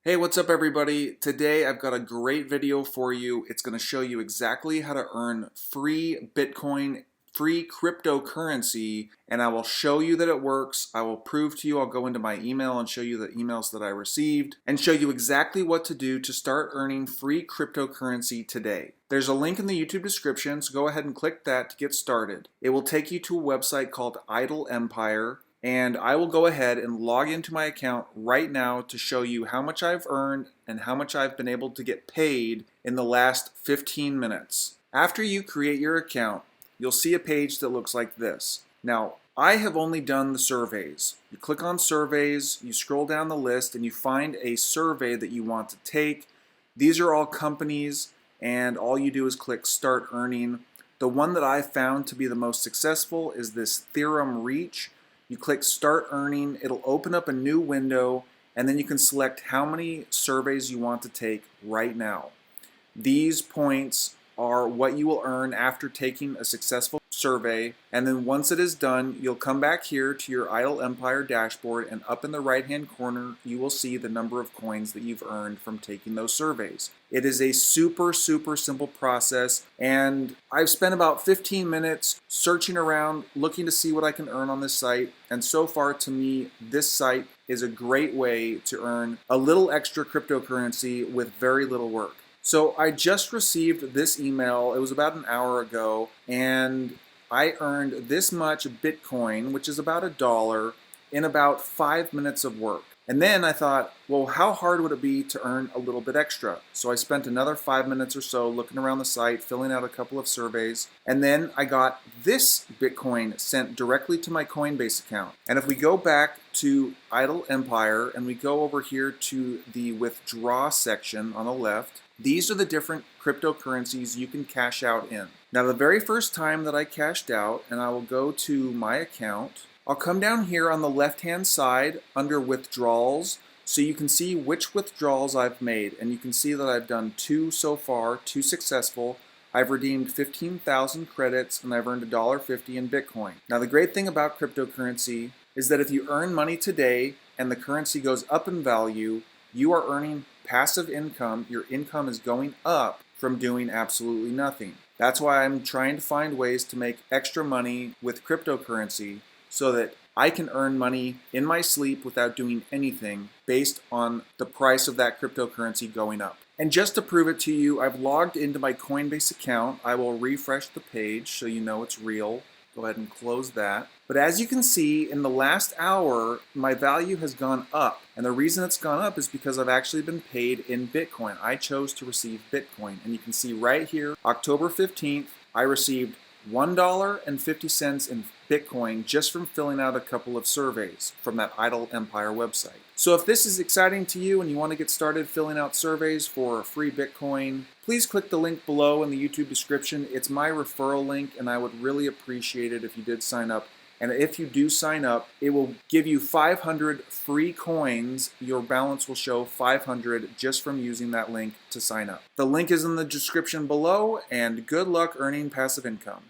Hey, what's up everybody? Today I've got a great video for you. It's going to show you exactly how to earn free Bitcoin, free cryptocurrency, and I will show you that it works. I will prove to you, I'll go into my email and show you the emails that I received and show you exactly what to do to start earning free cryptocurrency today. There's a link in the YouTube description, so go ahead and click that to get started. It will take you to a website called IdleEmpire. And I will go ahead and log into my account right now to show you how much I've earned and how much I've been able to get paid in the last 15 minutes. After you create your account, you'll see a page that looks like this. Now, I have only done the surveys. You click on surveys, you scroll down the list, and you find a survey that you want to take. These are all companies, and all you do is click Start Earning. The one that I found to be the most successful is this Ethereum Reach. You click Start Earning, it'll open up a new window, and then you can select how many surveys you want to take right now. These points are what you will earn after taking a successful survey, and then once it is done, you'll come back here to your IdleEmpire dashboard, and up in the right hand corner you will see the number of coins that you've earned from taking those surveys. It is a super simple process, and I've spent about 15 minutes searching around looking to see what I can earn on this site, and so far to me this site is a great way to earn a little extra cryptocurrency with very little work. So I just received this email, it was about an hour ago, and I earned this much Bitcoin, which is about $1, in about 5 minutes of work. And then I thought, well, how hard would it be to earn a little bit extra? So I spent another 5 minutes or so looking around the site, filling out a couple of surveys, and then I got this Bitcoin sent directly to my Coinbase account. And if we go back to IdleEmpire and we go over here to the withdraw section on the left, these are the different cryptocurrencies you can cash out in. Now, the very first time that I cashed out, and I will go to my account, I'll come down here on the left-hand side under Withdrawals, so you can see which withdrawals I've made, and you can see that I've done 2 so far, 2 successful. I've redeemed 15,000 credits, and I've earned $1.50 in Bitcoin. Now, the great thing about cryptocurrency is that if you earn money today and the currency goes up in value, you are earning passive income. Your income is going up from doing absolutely nothing. That's why I'm trying to find ways to make extra money with cryptocurrency so that I can earn money in my sleep without doing anything based on the price of that cryptocurrency going up. And just to prove it to you, I've logged into my Coinbase account. I will refresh the page so you know it's real. Go ahead and close that. But as you can see, in the last hour, my value has gone up. And the reason it's gone up is because I've actually been paid in Bitcoin. I chose to receive Bitcoin. And you can see right here, October 15th, I received $1.50 in Bitcoin just from filling out a couple of surveys from that IdleEmpire website. So if this is exciting to you and you want to get started filling out surveys for free Bitcoin, please click the link below in the YouTube description. It's my referral link, and I would really appreciate it if you did sign up. And if you do sign up, it will give you 500 free coins. Your balance will show 500 just from using that link to sign up. The link is in the description below, and good luck earning passive income.